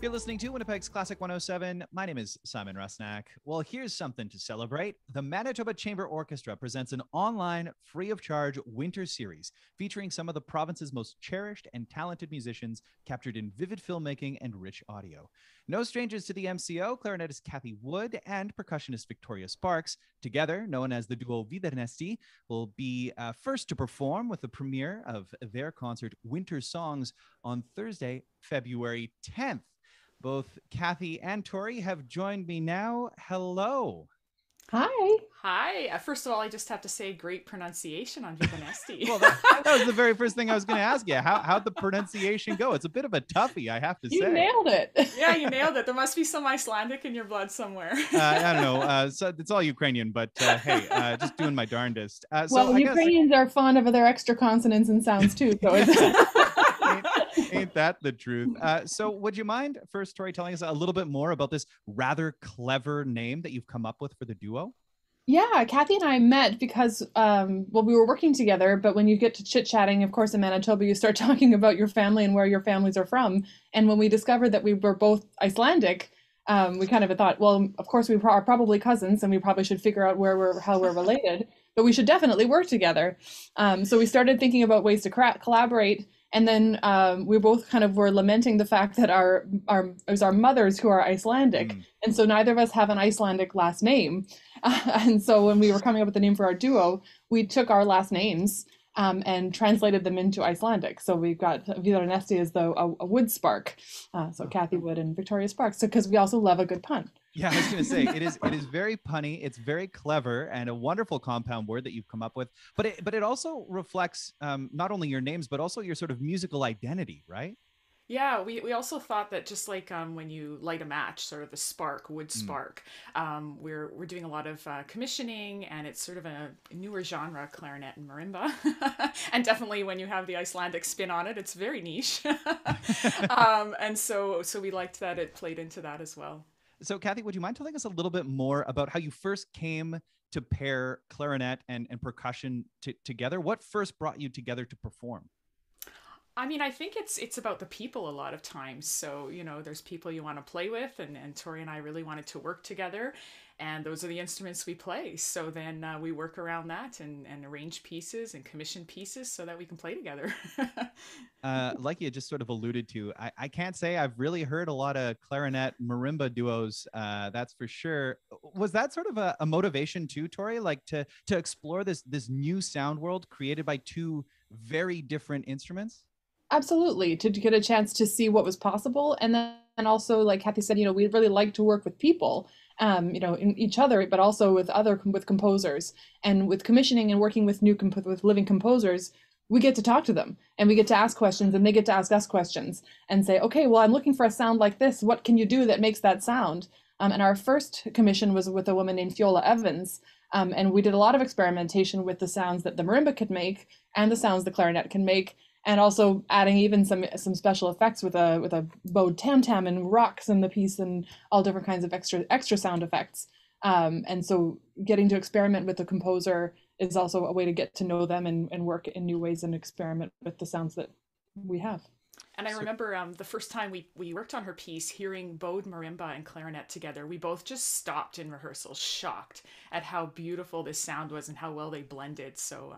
You're listening to Winnipeg's Classic 107. My name is Simon Rusnak. Well, here's something to celebrate. The Manitoba Chamber Orchestra presents an online, free-of-charge winter series featuring some of the province's most cherished and talented musicians captured in vivid filmmaking and rich audio. No strangers to the MCO, clarinetist Cathy Wood and percussionist Victoria Sparks, together known as the duo Viđarneisti, will be first to perform with the premiere of their concert Winter Songs on Thursday, February 10th. Both Cathy and Tori have joined me now. Hello. Hi. Hi. First of all, I just have to say great pronunciation on Viđarneisti. Well, that was the very first thing I was going to ask you. How'd the pronunciation go? It's a bit of a toughie, I have to say. You nailed it. Yeah, you nailed it. There must be some Icelandic in your blood somewhere. I don't know. So it's all Ukrainian, but hey, just doing my darndest. Well, Ukrainians are fond of their extra consonants and sounds too. So ain't that the truth? So would you mind first, Tori, telling us a little bit more about this rather clever name that you've come up with for the duo? Yeah, Cathy and I met because, we were working together, but when you get to chit-chatting, of course, in Manitoba, you start talking about your family and where your families are from. And when we discovered that we were both Icelandic, we kind of thought, well, of course, we are probably cousins and we probably should figure out how we're related, but we should definitely work together. So we started thinking about ways to collaborate. And then we both kind of were lamenting the fact that it was our mothers who are Icelandic. And so neither of us have an Icelandic last name. And so when we were coming up with the name for our duo, we took our last names and translated them into Icelandic. So we've got Viđarneisti as a wood spark. So Cathy Wood and Victoria Sparks, because we also love a good pun. Yeah, I was going to say, it is very punny. It's very clever and a wonderful compound word that you've come up with. But it also reflects not only your names, but also your sort of musical identity, right? Yeah, we also thought that just like when you light a match, sort of the spark, wood spark, we're doing a lot of commissioning, and it's sort of a newer genre, clarinet and marimba. And definitely when you have the Icelandic spin on it, it's very niche. And so we liked that it played into that as well. So Cathy, would you mind telling us a little bit more about how you first came to pair clarinet and percussion together? What first brought you together to perform? I mean, I think it's about the people a lot of times. So, there's people you want to play with, and Tori and I really wanted to work together, and those are the instruments we play. So then we work around that and arrange pieces and commission pieces so that we can play together. Like you just sort of alluded to, I can't say I've really heard a lot of clarinet marimba duos, that's for sure. Was that sort of a motivation too, Tori, like to explore this new sound world created by two very different instruments? Absolutely, to get a chance to see what was possible. And then also, like Cathy said, we really like to work with people, in each other, but also with composers. And with commissioning and working with with living composers, we get to talk to them and we get to ask questions and they get to ask us questions and say, okay, well, I'm looking for a sound like this. What can you do that makes that sound? And our first commission was with a woman named Fiola Evans. And we did a lot of experimentation with the sounds that the marimba could make and the sounds the clarinet can make, and also adding even some special effects with a bowed tam-tam and rocks in the piece and all different kinds of extra sound effects. And so getting to experiment with the composer is also a way to get to know them and work in new ways and experiment with the sounds that we have. And I remember the first time we worked on her piece, hearing bowed marimba and clarinet together, we both just stopped in rehearsal, shocked at how beautiful this sound was and how well they blended. So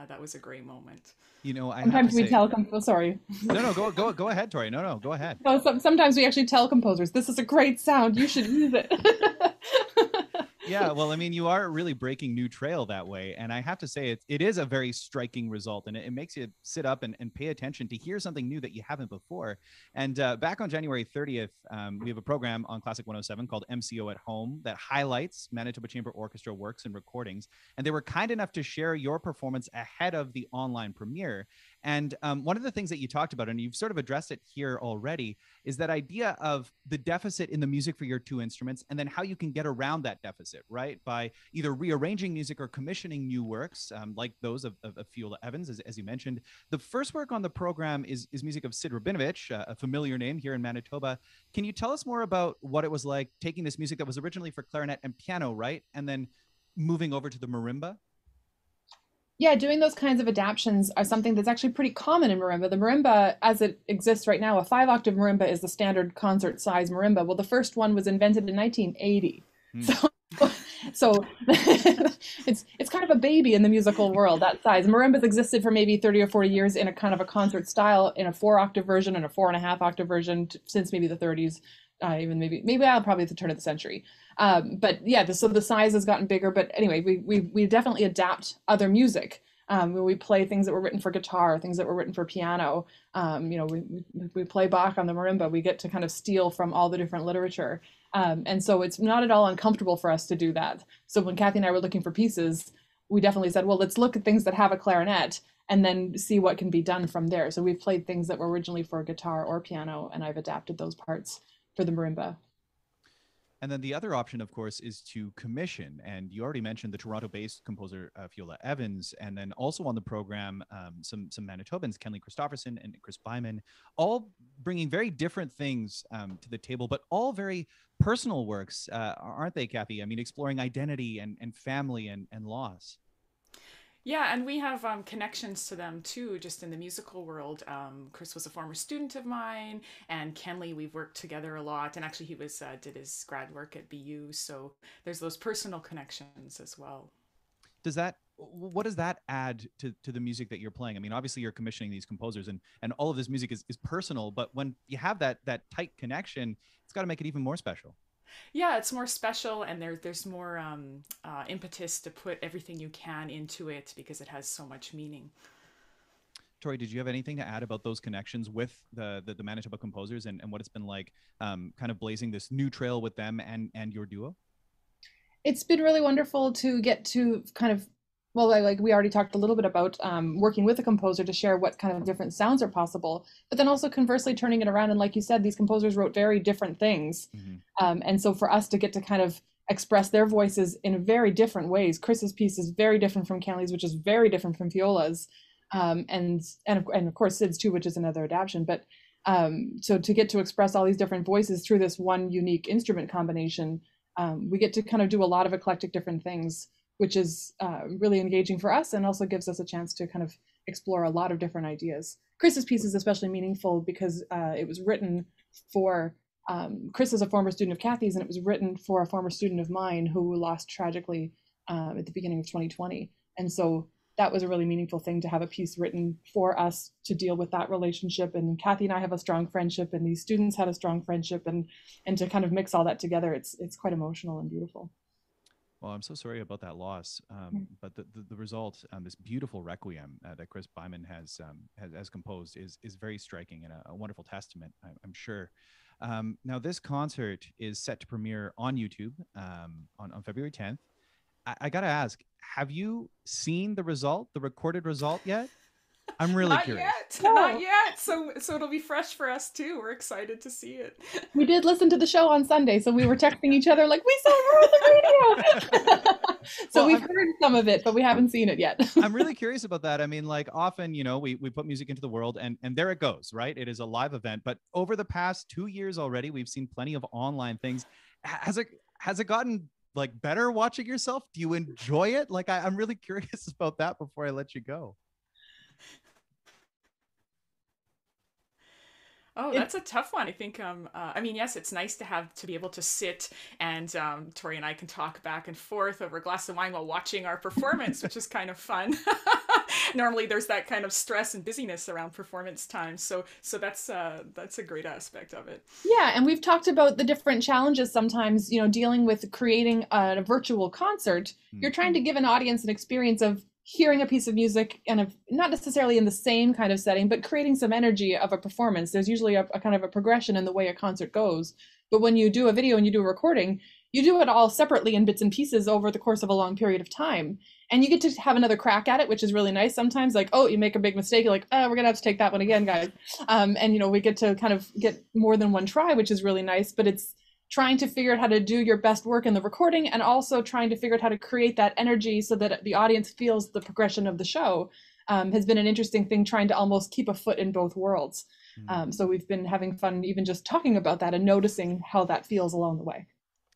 that was a great moment. Sometimes we tell sorry. No, go ahead, Tori. No, go ahead. No, sometimes we actually tell composers, this is a great sound, you should use it. Yeah, well, I mean, you are really breaking new trail that way. And I have to say, it is a very striking result. And it makes you sit up and pay attention to hear something new that you haven't before. And back on January 30th, we have a program on Classic 107 called MCO at Home that highlights Manitoba Chamber Orchestra works and recordings. And they were kind enough to share your performance ahead of the online premiere. And one of the things that you talked about, and you've sort of addressed it here already, is that idea of the deficit in the music for your two instruments, and then how you can get around that deficit, right? By either rearranging music or commissioning new works, like those of Fiola Evans, as you mentioned. The first work on the program is music of Sid Rabinovich, a familiar name here in Manitoba. Can you tell us more about what it was like taking this music that was originally for clarinet and piano, right? And then moving over to the marimba? Yeah, doing those kinds of adaptations are something that's actually pretty common in marimba. The marimba, as it exists right now, a 5-octave marimba is the standard concert size marimba. Well, the first one was invented in 1980. Hmm. So it's kind of a baby in the musical world, that size. Marimbas existed for maybe 30 or 40 years in a kind of a concert style, in a 4-octave version and a 4.5-octave version since maybe the 30s, even maybe probably at the turn of the century. But yeah, so the size has gotten bigger. But anyway, we definitely adapt other music. We play things that were written for guitar, things that were written for piano. We play Bach on the marimba. We get to kind of steal from all the different literature. And so it's not at all uncomfortable for us to do that. So when Cathy and I were looking for pieces, we definitely said, well, let's look at things that have a clarinet and then see what can be done from there. So we've played things that were originally for guitar or piano, and I've adapted those parts for the marimba. And then the other option, of course, is to commission. And you already mentioned the Toronto-based composer Fiola Evans, and then also on the program, some Manitobans, Kenley Christopherson and Chris Byman, all bringing very different things to the table, but all very personal works, aren't they, Cathy? I mean, exploring identity and family and loss. Yeah, and we have connections to them too, just in the musical world. Chris was a former student of mine, and Kenley, we've worked together a lot. And actually, he did his grad work at BU, so there's those personal connections as well. What does that add to the music that you're playing? I mean, obviously, you're commissioning these composers, and all of this music is personal. But when you have that tight connection, it's got to make it even more special. Yeah, it's more special, and there's more impetus to put everything you can into it because it has so much meaning. Tori, did you have anything to add about those connections with the Manitoba composers and what it's been like kind of blazing this new trail with them and your duo? It's been really wonderful to get to kind of, well, like we already talked a little bit about working with a composer to share what kind of different sounds are possible, but then also conversely turning it around. And like you said, these composers wrote very different things. Mm-hmm. And so for us to get to kind of express their voices in very different ways, Chris's piece is very different from Kenley's, which is very different from Fiola's. And of course Sid's too, which is another adaptation. But so to get to express all these different voices through this one unique instrument combination, we get to kind of do a lot of eclectic different things, which is really engaging for us and also gives us a chance to kind of explore a lot of different ideas. Chris's piece is especially meaningful because it was written for, Chris is a former student of Cathy's, and it was written for a former student of mine who lost tragically at the beginning of 2020. And so that was a really meaningful thing to have a piece written for us to deal with that relationship. And Cathy and I have a strong friendship, and these students had a strong friendship, and to kind of mix all that together, it's quite emotional and beautiful. Well, I'm so sorry about that loss, but the result, this beautiful requiem that Chris Byman has composed is very striking and a wonderful testament, I'm sure. Now, this concert is set to premiere on YouTube on February 10th. I got to ask, have you seen the recorded result yet? I'm really curious. Not yet. So it'll be fresh for us too. We're excited to see it. We did listen to the show on Sunday, so we were texting each other like, we saw her on the radio. So we've heard some of it, but we haven't seen it yet. I'm really curious about that. I mean, like often, we put music into the world and there it goes, right? It is a live event. But over the past 2 years already, we've seen plenty of online things. Has it gotten like better watching yourself? Do you enjoy it? Like, I'm really curious about that before I let you go. Oh, that's a tough one. I think, I mean, yes, it's nice to be able to sit and Tori and I can talk back and forth over a glass of wine while watching our performance, which is kind of fun. Normally there's that kind of stress and busyness around performance time. So that's a great aspect of it. Yeah. And we've talked about the different challenges sometimes, dealing with creating a virtual concert. You're trying to give an audience an experience of hearing a piece of music and not necessarily in the same kind of setting, but creating some energy of a performance. There's usually a kind of a progression in the way a concert goes. But when you do a video and you do a recording, you do it all separately in bits and pieces over the course of a long period of time. And you get to have another crack at it, which is really nice. Sometimes like, oh, you make a big mistake. You're like, oh, we're going to have to take that one again, guys. And, we get to kind of get more than one try, which is really nice. But it's trying to figure out how to do your best work in the recording and also trying to figure out how to create that energy so that the audience feels the progression of the show has been an interesting thing, trying to almost keep a foot in both worlds. So we've been having fun even just talking about that and noticing how that feels along the way.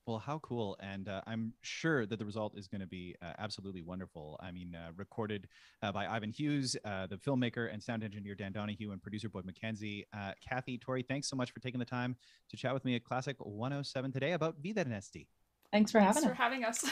Well, how cool. And I'm sure that the result is going to be absolutely wonderful. I mean, recorded by Ivan Hughes, the filmmaker and sound engineer Dan Donahue, and producer Boyd McKenzie. Cathy, Tori, thanks so much for taking the time to chat with me at Classic 107 today about Viđarneisti. Thanks for having us. Thanks for having us.